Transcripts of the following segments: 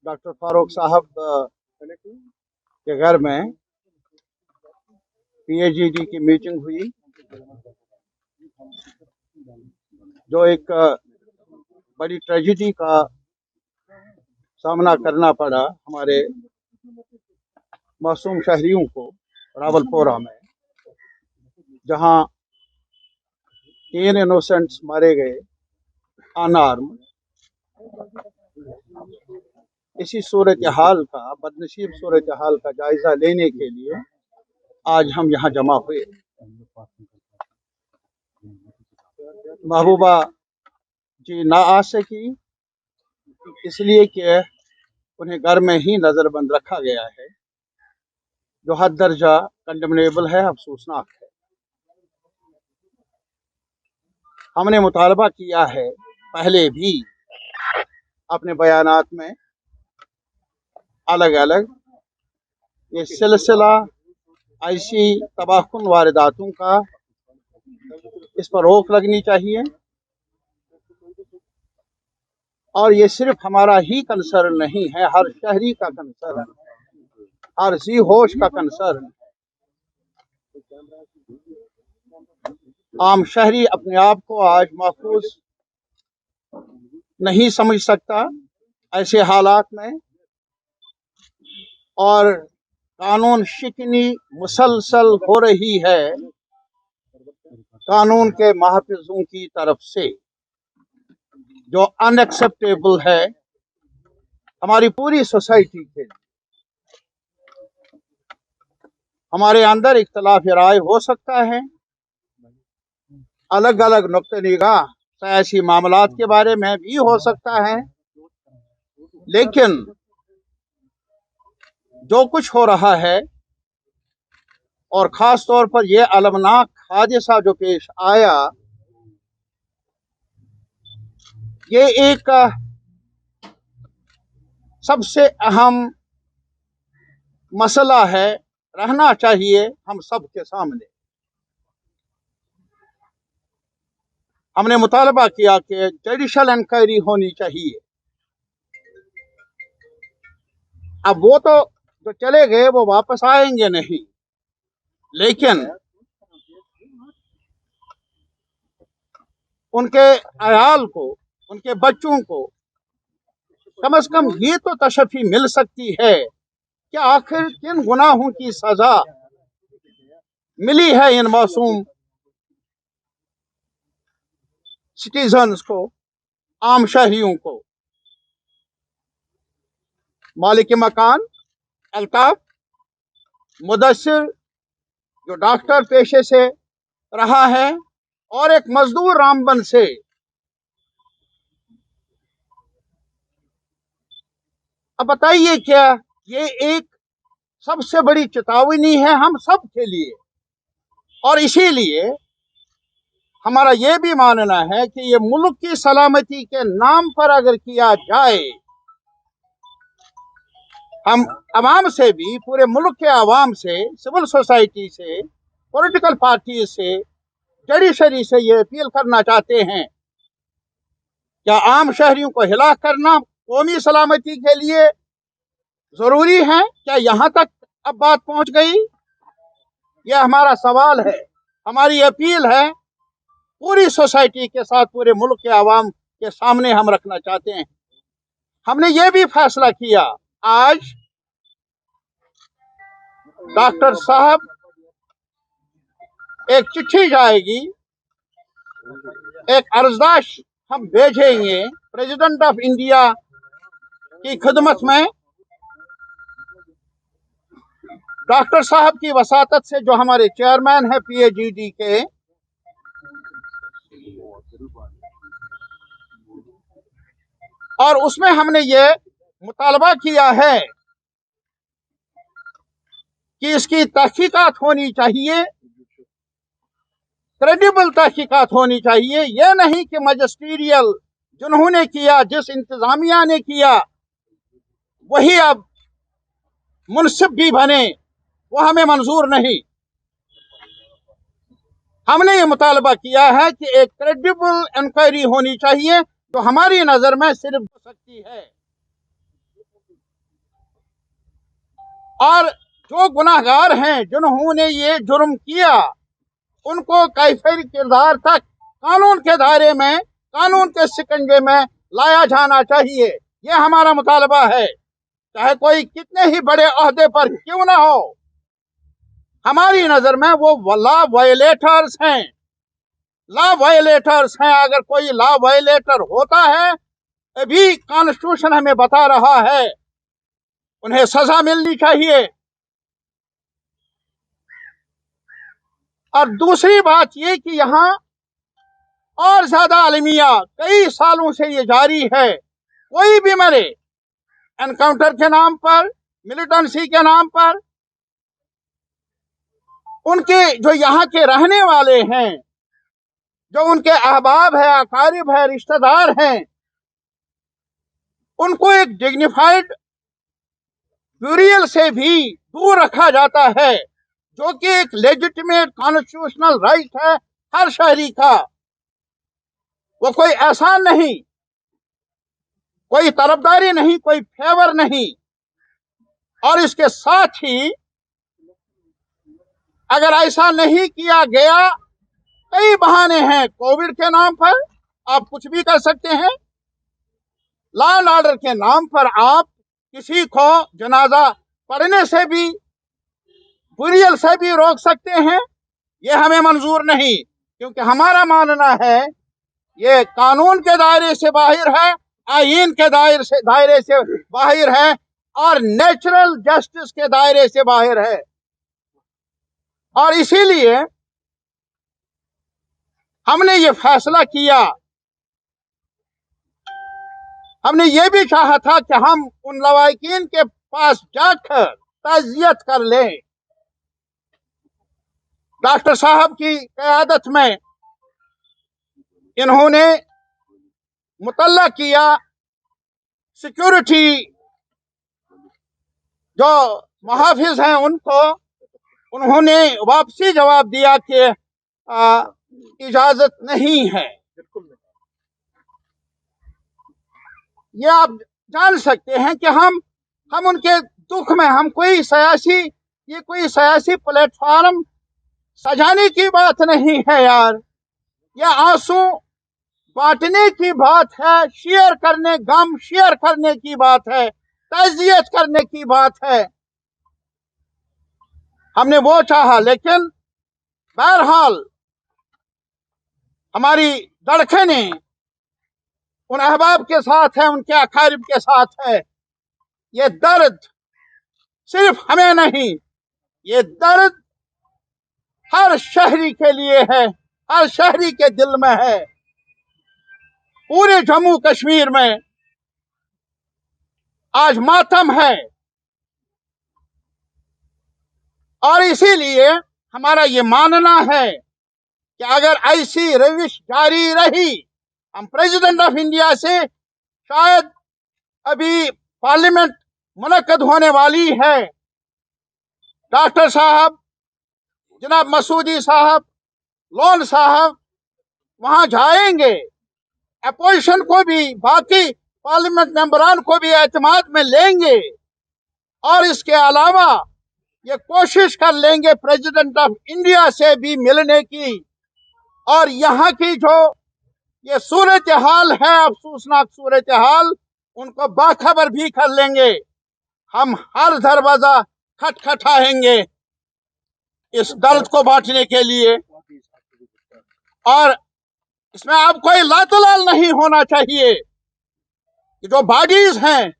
Doctor Farooq साहब के घर में PAGD की मीटिंग हुई, जो एक बड़ी ट्रेजेडी का सामना करना पड़ा हमारे मासूम शहरियों को रावलपोरा में, जहां 3 इनोसेंट्स मारे गए अनआर्म। इसी सूरत हाल का, बदनसीब सूरत हाल का जायजा लेने के लिए आज हम यहाँ जमा हुए। महबूबा जी ना आ सकी, इसलिए कि उन्हें घर में ही नज़रबंद रखा गया है, जो हद दर्जा कंडेमनेबल है, अफसोसनाक है। हमने मुतालबा किया है पहले भी अपने बयानात में अलग अलग, ये सिलसिला ऐसी तबाहकुन वारदातों का, इस पर रोक लगनी चाहिए। और ये सिर्फ हमारा ही कंसर्न नहीं है, हर शहरी का कंसर्न, हर जी होश का कंसर्न। आम शहरी अपने आप को आज महफूज नहीं समझ सकता ऐसे हालात में, और कानून शिकनी मुसलसल हो रही है कानून के महफिजों की तरफ से, जो अनएक्सेप्टेबल है हमारी पूरी सोसाइटी के। हमारे अंदर इख्तलाफ राय हो सकता है, अलग अलग नुक्ते निगाह सियासी मामलात के बारे में भी हो सकता है, लेकिन जो कुछ हो रहा है, और ख़ास तौर पर यह अलमनाक हादसा जो पेश आया, ये एक सबसे अहम मसला है, रहना चाहिए हम सब के सामने। हमने मुतालबा किया कि जुडिशल इंक्वायरी होनी चाहिए। अब वो तो जो चले गए वो वापस आएंगे नहीं, लेकिन उनके अयाल को, उनके बच्चों को कम से कम ये तो तशफ़ी मिल सकती है कि आखिर किन गुनाहों की सजा मिली है इन मासूम सिटीजन्स को, आम शहरियों को। मालिक मकान अल्ताफ मुदस्सिर, जो डॉक्टर पेशे से रहा है, और एक मजदूर रामबन से। अब बताइए, क्या ये एक सबसे बड़ी चेतावनी है हम सब के लिए। और इसीलिए हमारा ये भी मानना है कि ये मुल्क की सलामती के नाम पर अगर किया जाए, हम अवाम से भी, पूरे मुल्क के अवाम से, सिविल सोसाइटी से, पॉलिटिकल पार्टी से, जुडिशरी से ये अपील करना चाहते हैं, क्या आम शहरियों को हिला करना कौमी सलामती के लिए जरूरी है? क्या यहाँ तक अब बात पहुंच गई? यह हमारा सवाल है, हमारी अपील है, पूरी सोसाइटी के साथ, पूरे मुल्क के अवाम के सामने हम रखना चाहते हैं। हमने ये भी फैसला किया, आज डॉक्टर साहब एक चिट्ठी जाएगी, एक अर्जदाश हम भेजेंगे प्रेसिडेंट ऑफ इंडिया की खिदमत में, डॉक्टर साहब की वसातत से, जो हमारे चेयरमैन है PAGD के, और उसमें हमने ये मुतालबा किया है कि इसकी तहकीकात होनी चाहिए, क्रेडिबल तहकीकात होनी चाहिए। यह नहीं कि मजिस्ट्रियल जिन्होंने किया, जिस इंतजामिया ने किया, वही अब मुनसिफ भी बने, वो हमें मंजूर नहीं। हमने ये मुतालबा किया है कि एक क्रेडिबल इंक्वायरी होनी चाहिए, जो हमारी नजर में सिर्फ हो सकती है। और जो गुनाहगार हैं जिन्होंने ये जुर्म किया, उनको कैफिर किरदार तक कानून के दायरे में, कानून के शिकंजे में लाया जाना चाहिए। ये हमारा मुतालबा है, चाहे कोई कितने ही बड़े ओहदे पर क्यों ना हो। हमारी नजर में वो लॉ वायलेटर्स हैं, लॉ वायलेटर्स हैं। अगर कोई लॉ वायलेटर होता है, अभी कॉन्स्टिट्यूशन हमें बता रहा है, उन्हें सजा मिलनी चाहिए। और दूसरी बात ये कि यहाँ और ज्यादा अलमिया कई सालों से ये जारी है। कोई भी मरे एनकाउंटर के नाम पर, मिलिटेंसी के नाम पर, उनके जो यहाँ के रहने वाले हैं, जो उनके अहबाब है, अकारिब है, रिश्तेदार हैं, उनको एक डिग्निफाइड ब्यूरियल से भी दूर रखा जाता है, जो कि एक लेजिटिमेट कॉन्स्टिट्यूशनल राइट है हर शहरी का। वो कोई एहसान नहीं, कोई तरफदारी नहीं, कोई फेवर नहीं। और इसके साथ ही अगर ऐसा नहीं किया गया, कई बहाने हैं। कोविड के नाम पर आप कुछ भी कर सकते हैं, लॉ एंड ऑर्डर के नाम पर आप किसी को जनाजा पढ़ने से भी, बुरियल से भी रोक सकते हैं। ये हमें मंजूर नहीं, क्योंकि हमारा मानना है ये कानून के दायरे से बाहर है, आईन के दायरे से बाहर है, और नेचुरल जस्टिस के दायरे से बाहर है। और इसीलिए हमने ये फैसला किया। हमने ये भी चाहा था कि हम उन लवाकिन के पास जाकर ताज़ियत कर लें। डॉक्टर साहब की क़यादत में इन्होंने मुतल्ला किया, सिक्योरिटी जो मुहाफिज हैं उनको उन्होंने वापसी जवाब दिया कि इजाजत नहीं है। ये आप जान सकते हैं कि हम उनके दुख में, हम कोई सियासी प्लेटफॉर्म सजाने की बात नहीं है यार, यह आंसू बांटने की बात है, शेयर करने, गम शेयर करने की बात है, ताज़ियत करने की बात है। हमने वो चाहा, लेकिन बहरहाल हमारी धड़कनें उन अहबाब के साथ है, उनके अकारिब के साथ है। ये दर्द सिर्फ हमें नहीं, ये दर्द हर शहरी के लिए है, हर शहरी के दिल में है। पूरे जम्मू कश्मीर में आज मातम है, और इसीलिए हमारा ये मानना है कि अगर ऐसी रविश जारी रही, हम प्रेसिडेंट ऑफ इंडिया से शायद अभी पार्लियामेंट मुनक्कद होने वाली है, डॉक्टर साहब, जनाब मसूदी साहब, लोन साहब वहां जाएंगे, अपोजिशन को भी, बाकी पार्लियामेंट मेंबरान को भी एतमाद में लेंगे, और इसके अलावा ये कोशिश कर लेंगे प्रेसिडेंट ऑफ इंडिया से भी मिलने की, और यहाँ की जो ये सूरत हाल है, अफसोसनाक सूरत हाल, उनको बाखबर भी कर लेंगे। हम हर दरवाजा खटखटाएंगे इस दर्द को बांटने के लिए। और इसमें अब कोई लातलाल नहीं होना चाहिए कि जो बॉडीज हैं,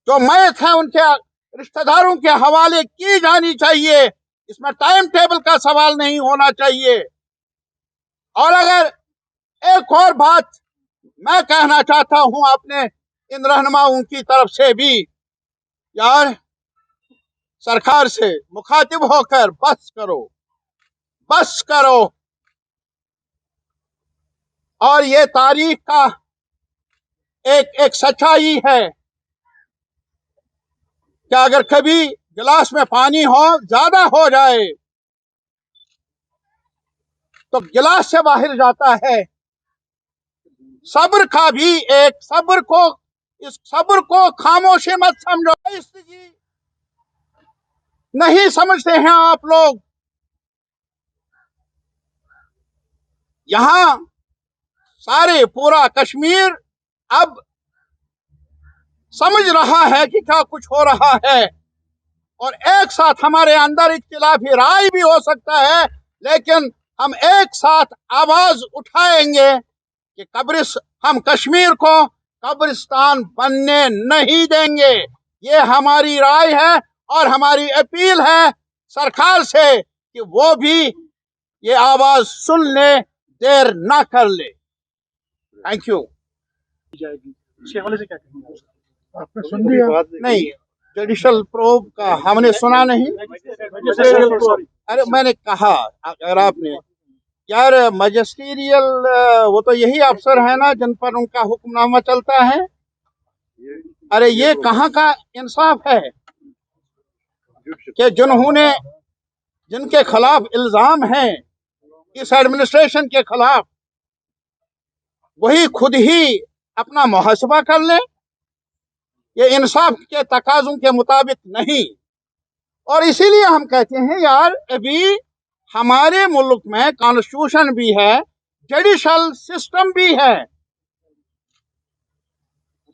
जो मैत हैं, उनके रिश्तेदारों के हवाले की जानी चाहिए। इसमें टाइम टेबल का सवाल नहीं होना चाहिए। और अगर एक और बात मैं कहना चाहता हूं अपने इन रहनुमाओं की तरफ से भी, यार सरकार से मुखातिब होकर बस करो, बस करो। और ये तारीख का एक सच्चाई है कि अगर कभी गिलास में पानी हो, ज्यादा हो जाए, तो गिलास से बाहर जाता है। صبر کا بھی ایک اس صبر کو خاموشی مت سمجھو. نہیں سمجھتے ہیں آپ لوگ. یہاں سارے پورا کشمیر اب سمجھ رہا ہے کہ کیا کچھ ہو رہا ہے، اور ایک ساتھ ہمارے اندر اختلافی رائے بھی ہو سکتا ہے، لیکن ہم ایک ساتھ آواز اٹھائیں گے کہ ہم کشمیر کو قبرستان بننے نہیں دیں گے. یہ ہماری رائے ہے اور ہماری اپیل ہے سرکار سے کہ وہ بھی یہ آواز سن لے، دیر نہ کر لے. Thank you. اس کے حوالے سے کیا کہیں گے؟ آپ نے سن لیا؟ نہیں، جوڈیشل پروب کا ہم نے سنا نہیں. ارے میں نے کہا اگر آپ نے یار مجسٹیریل وہ تو یہی افسر ہے نا جن پر ان کا حکم نامہ چلتا ہے. ارے یہ کہاں کا انصاف ہے کہ جن کے خلاف الزام ہے اس ایڈمنسٹریشن کے خلاف، وہی خود ہی اپنا محاسبہ کر لیں. یہ انصاف کے تقاضوں کے مطابق نہیں. اور اسی لیے ہم کہتے ہیں یار ابھی ہمارے ملک میں کانسٹیٹیوشن بھی ہے، جوڈیشل سسٹم بھی ہے.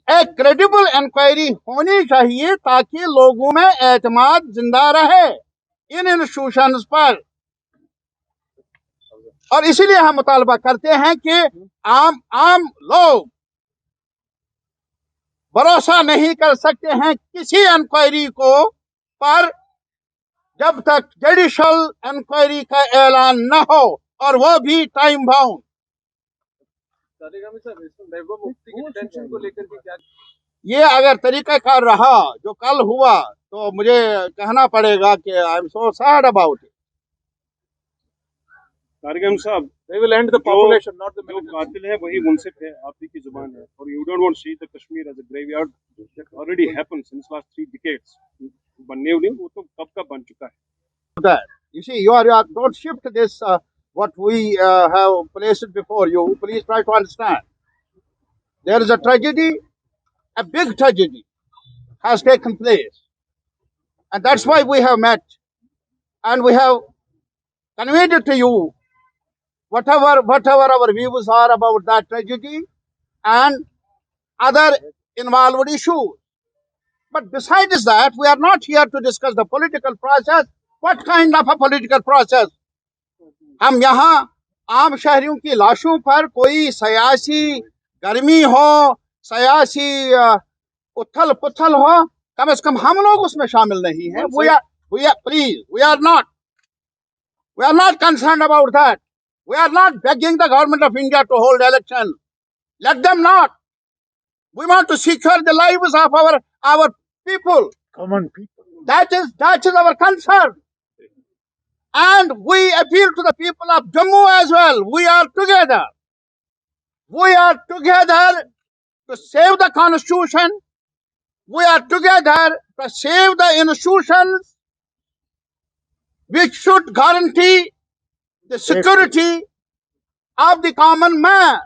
ایک کریڈیبل انکوائری ہونی چاہیے تاکہ لوگوں میں اعتماد زندہ رہے ان انسٹیٹیوشنز پر. اور اسی لیے ہم مطالبہ کرتے ہیں کہ عام لوگ بھروسہ نہیں کر سکتے ہیں کسی انکوائری پر جب تک جوڈیشل انکوائری کا اعلان نہ ہو، اور وہ بھی ٹائم باؤنڈ. یہ اگر طریقہ کار رہا جو کل ہوا تو مجھے کہنا پڑے گا کہ I am so sad about it. Tariq Ahmed صاحب، they will end the population, not the جو military. قاتل ہے وہی منصف ہے، آپ ہی کی زبان ہے. اور you don't want to see the Kashmir as a graveyard. That already happened since last 3 decades. بننے والے وہ تو کب کا بن چکا ہے. You see, don't shift this, what we have placed before you. Please try to understand. There is a tragedy, a big tragedy has taken place. And that's why we have met. And we have conveyed it to you, whatever our views are about that tragedy and other involved issues. But besides that, we are not here to discuss the political process. What kind of a political process? ہم یہاں عام شہریوں کی لاشوں پر کوئی سیاسی گرمی ہو، سیاسی اتھل پتھل ہو، کم از کم ہم لوگ اس میں شامل نہیں ہیں. We are not concerned about that. We are not begging the government of India to hold election. Let them not. We want to secure the lives of our people. Common people. That is our concern. And we appeal to the people of Jammu as well. We are together. We are together to save the constitution. We are together to save the institutions which should guarantee the security of the common man,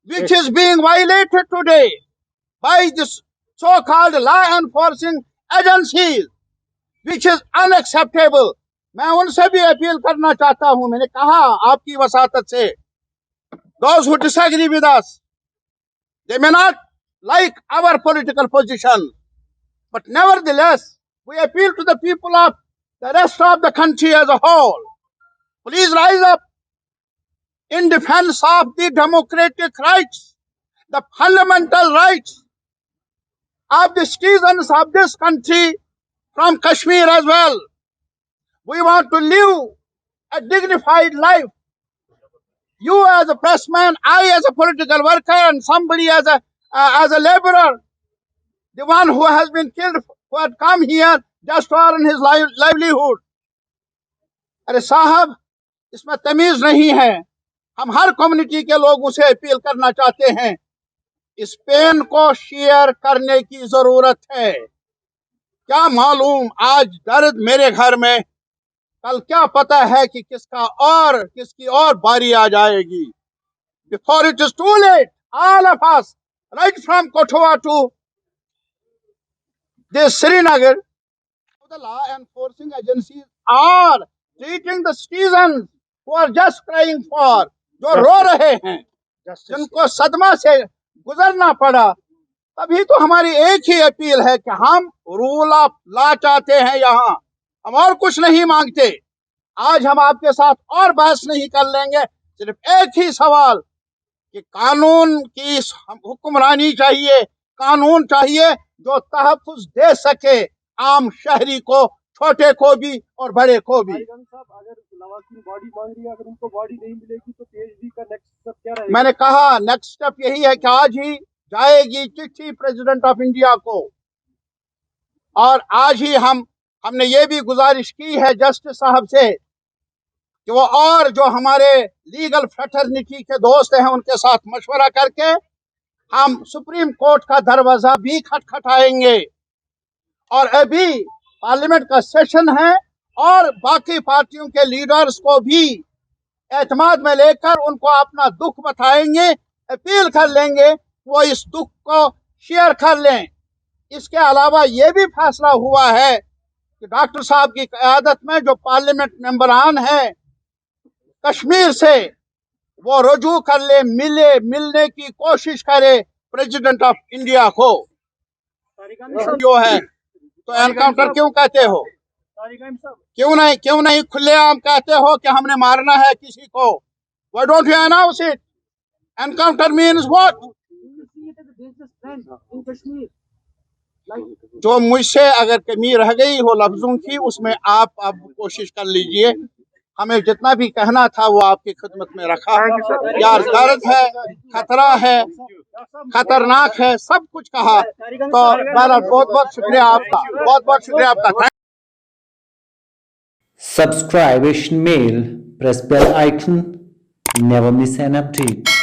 which is being violated today by this so-called law enforcing agencies, which is unacceptable. میں ان سے بھی appeal کرنا چاہتا ہوں. میں نے کہا آپ کی وساطت سے, those who disagree with us, they may not like our political position, but nevertheless we appeal to the people of the rest of the country as a whole. Please rise up in defense of the democratic rights, the fundamental rights of the citizens of this country from Kashmir as well. We want to live a dignified life. You as a pressman, I as a political worker, and somebody as a laborer, the one who has been killed, who had come here just to earn his livelihood. ارے صاحب, اس میں تمیز نہیں ہے. ہم ہر community کے لوگوں سے appeal کرنا چاہتے ہیں, اس پین کو شیئر کرنے کی ضرورت ہے. کیا معلوم آج درد میرے گھر میں, کل کیا پتا ہے کہ کس کی اور باری آ جائے گی. Before it is too late, all of us, right from Kothua to this Srinagar, the law enforcing agencies are treating the citizens who are just crying for, जो रो रहे हैं, जिनको सदमा से गुजरना पड़ा, तभी तो हमारी एक ही अपील है कि हम रूल ऑफ लॉ चाहते हैं यहाँ, हम और कुछ नहीं मांगते। आज हम आपके साथ और बहस नहीं कर लेंगे, सिर्फ एक ही सवाल कि कानून की हुक्मरानी चाहिए, कानून चाहिए जो तहफ़्फ़ुज़ दे सके आम शहरी को, छोटे को भी और बड़े को भी। अगर लवाकिन बॉडी मांग रही है, अगर उनको बॉडी नहीं मिलेगी तो पीएचडी का नेक्स्ट स्टेप क्या रहेगा? मैंने कहा नेक्स्ट स्टेप यही है कि आज ही जाएगी चिट्ठी प्रेसिडेंट ऑफ इंडिया को, और आज ही हमने ये भी गुजारिश की है जस्टिस साहब से कि वो और जो हमारे लीगल फ्रेटर्निटी के दोस्त हैं उनके साथ मशवरा करके हम सुप्रीम कोर्ट का दरवाजा भी खटखटाएंगे। और अभी पार्लियामेंट का सेशन है और बाकी पार्टियों के लीडर्स को भी एतमाद में लेकर उनको अपना दुख बताएंगे, अपील कर लेंगे वो इस दुख को शेयर कर लें। इसके अलावा ये भी फैसला हुआ है कि डॉक्टर साहब की क़यादत में जो पार्लियामेंट मेंबरान हैं कश्मीर से, वो रुजू कर ले, मिलने की कोशिश करे प्रेसिडेंट ऑफ इंडिया को। जो है तो एनकाउंटर क्यों कहते हो? क्यों नहीं खुलेआम कहते हो कि हमने मारना है किसी को? Why don't you announce it? Encounter means what? जो मुझसे अगर कमी रह गई हो लफ्जों की, उसमें आप कोशिश कर लीजिए। हमें जितना भी कहना था वो आपकी खिदमत में रखा। यार दर्द है, खतरा है, खतरनाक है, सब कुछ कहा। तो बहरहाल बहुत बहुत शुक्रिया आपका, बहुत बहुत शुक्रिया आपका। Subscribe Asian Mail, press bell icon, never miss an update.